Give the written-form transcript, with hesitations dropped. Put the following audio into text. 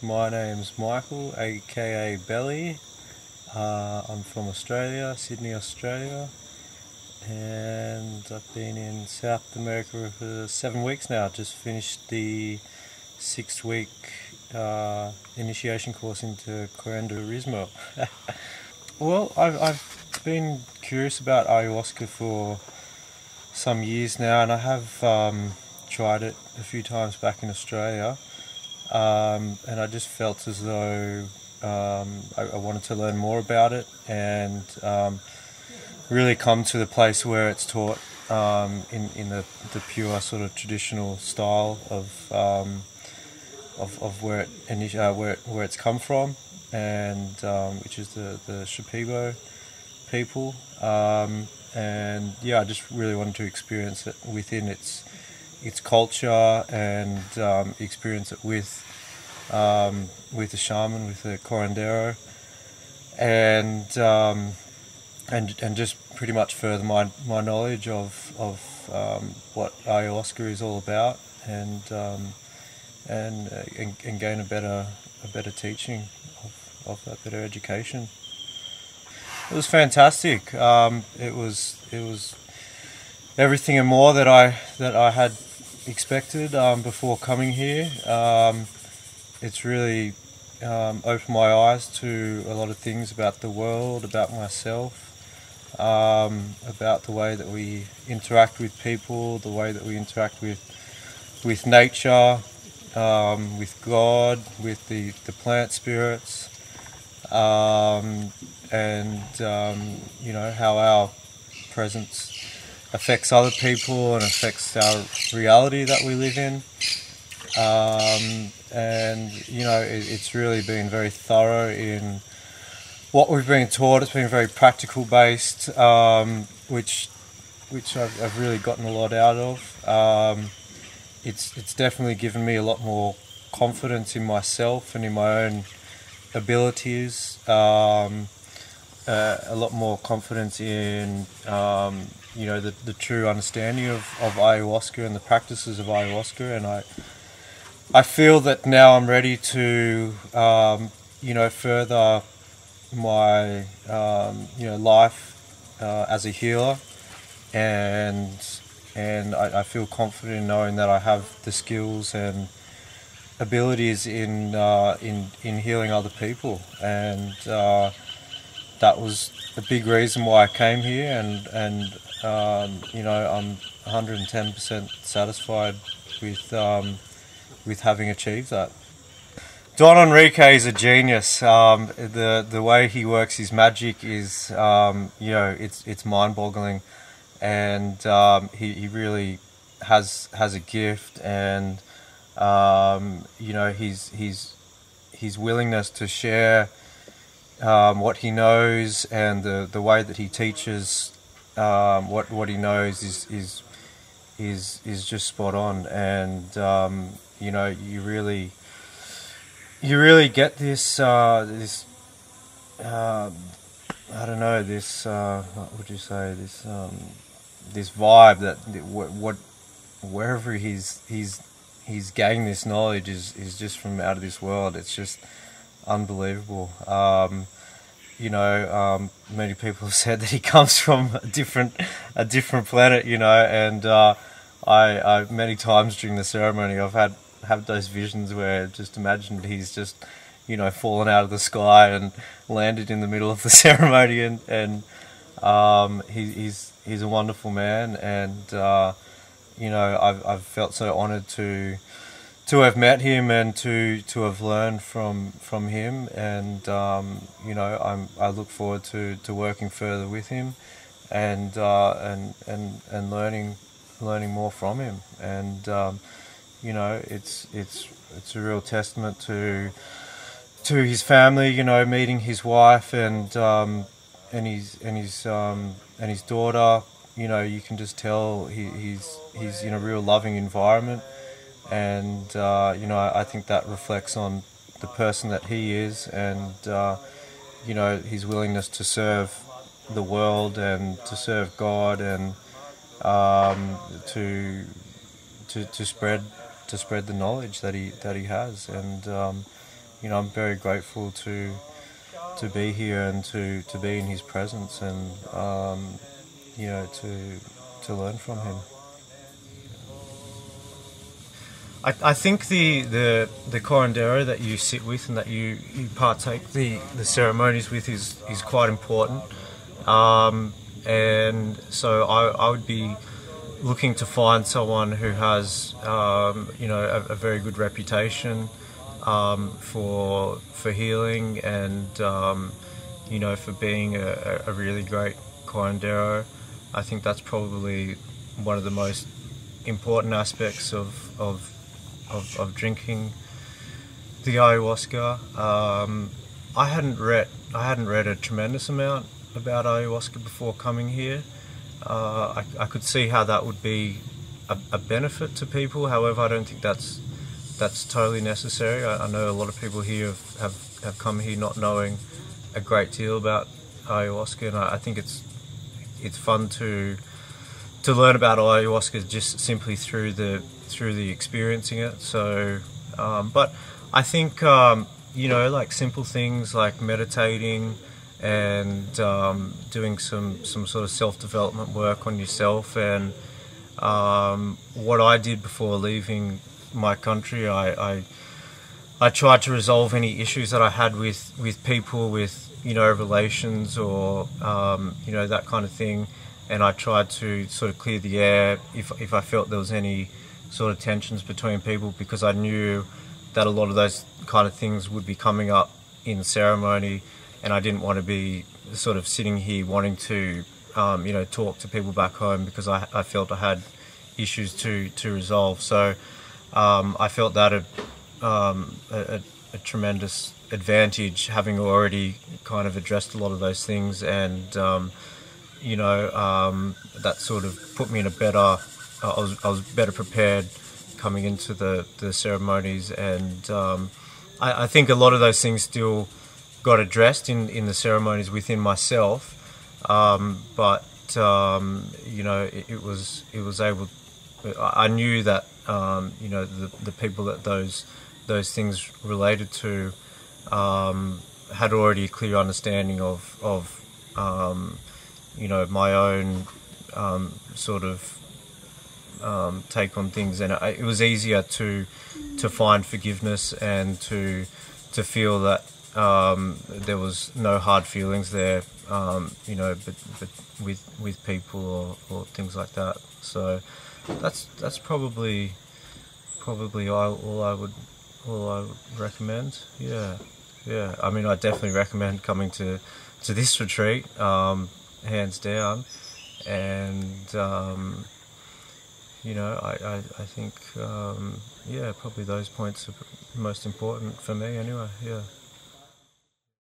My name's Michael, aka Belly. I'm from Australia, Sydney, Australia, and I've been in South America for 7 weeks now. Just finished the 6 week initiation course into Curandero. Well, I've been curious about ayahuasca for some years now, and I have tried it a few times back in Australia. And I just felt as though I wanted to learn more about it and really come to the place where it's taught in the pure sort of traditional style of where it's come from, and which is the Shipibo people. And yeah, I just really wanted to experience it within its culture and experience it with the shaman, with the Curandero, and just pretty much further my knowledge of what ayahuasca is all about, and gain a better teaching of a better education. It was fantastic. It was everything and more that I had expected before coming here. It's really opened my eyes to a lot of things about the world, about myself, about the way that we interact with people, the way that we interact with nature, with God, with the plant spirits, and how our presence affects other people and affects our reality that we live in. And it's really been very thorough in what we've been taught. It's been very practical based, which I've really gotten a lot out of. It's definitely given me a lot more confidence in myself and in my own abilities. A lot more confidence in the true understanding of ayahuasca and the practices of ayahuasca, and I feel that now I'm ready to further my life as a healer, and I feel confident in knowing that I have the skills and abilities in healing other people, and that was a big reason why I came here, and I'm 110% satisfied with having achieved that. Don Enrique is a genius. The way he works his magic is it's mind-boggling, and he really has a gift, and his willingness to share what he knows, and the way that he teaches what he knows is just spot on, and you really get this I don't know, this what would you say, this vibe that wherever he's gained this knowledge is just from out of this world. It's just unbelievable. Many people have said that he comes from a different planet, and I many times during the ceremony I've had those visions where I just imagined he's just fallen out of the sky and landed in the middle of the ceremony, and he's a wonderful man, and I've felt so honoured to have met him and to have learned from him, and I look forward to working further with him, and learning more from him, and it's a real testament to his family, meeting his wife and his daughter. You can just tell he's in a real loving environment, and I think that reflects on the person that he is, and his willingness to serve the world and to serve God, and to spread the knowledge that he has, and I'm very grateful to be here and to be in his presence, and to learn from him. I think the Curandero that you sit with and that you partake the ceremonies with is quite important, and so I would be looking to find someone who has a very good reputation for healing, and for being a really great Curandero. I think that's probably one of the most important aspects of drinking the ayahuasca. I hadn't read a tremendous amount about ayahuasca before coming here. I could see how that would be a benefit to people. However, I don't think that's totally necessary. I know a lot of people here have come here not knowing a great deal about ayahuasca, and I think it's fun to learn about ayahuasca just simply through the experiencing it. So, but I think like simple things like meditating and doing some sort of self-development work on yourself, and what I did before leaving my country, I tried to resolve any issues that I had with people, with relations, or that kind of thing, and I tried to sort of clear the air if I felt there was any sort of tensions between people, because I knew that a lot of those kind of things would be coming up in the ceremony, and I didn't want to be sort of sitting here wanting to talk to people back home, because I felt I had issues to resolve. So I felt that a tremendous advantage, having already kind of addressed a lot of those things, and that sort of put me in a better. I was better prepared coming into the ceremonies, and I think a lot of those things still got addressed in the ceremonies within myself, but it was able. I knew that the people that those things related to had already a clear understanding of my own sort of take on things, and it was easier to find forgiveness and to feel that there was no hard feelings there, but with people or things like that. So that's probably all I would recommend. Yeah. I mean, I definitely recommend coming to this retreat, hands down, and I think probably those points are most important for me anyway. Yeah.